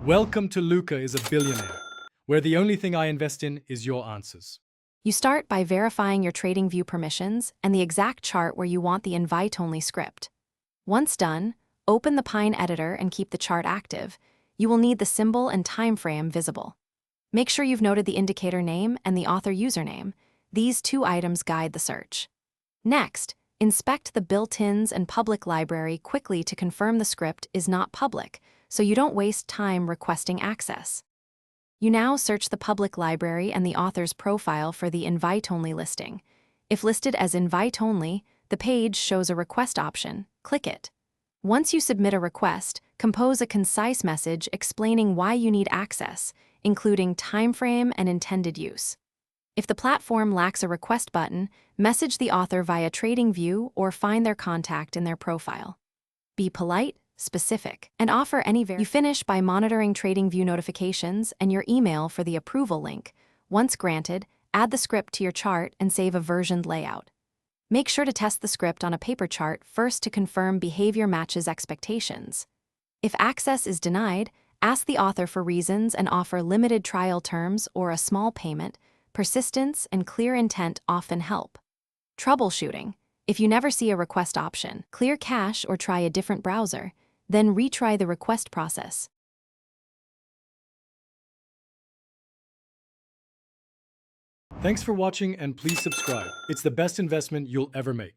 Welcome to Luca is a Billionaire, where the only thing I invest in is your answers. You start by verifying your Tradingview permissions and the exact chart where you want the invite-only script. Once done, open the Pine editor and keep the chart active. You will need the symbol and time frame visible. Make sure you've noted the indicator name and the author username. These two items guide the search. Next, inspect the built-ins and public library quickly to confirm the script is not public, so you don't waste time requesting access. You now search the public library and the author's profile for the invite-only listing. If listed as invite-only, the page shows a request option. Click it. Once you submit a request, compose a concise message explaining why you need access, including timeframe and intended use. If the platform lacks a request button, message the author via Tradingview or find their contact in their profile. Be polite, specific, and offer any You finish by monitoring Tradingview notifications and your email for the approval link. Once granted, add the script to your chart and save a versioned layout. Make sure to test the script on a paper chart first to confirm behavior matches expectations. If access is denied, ask the author for reasons and offer limited trial terms or a small payment. Persistence and clear intent often help. Troubleshooting. If you never see a request option, clear cache or try a different browser. Then retry the request process. Thanks for watching and please subscribe. It's the best investment you'll ever make.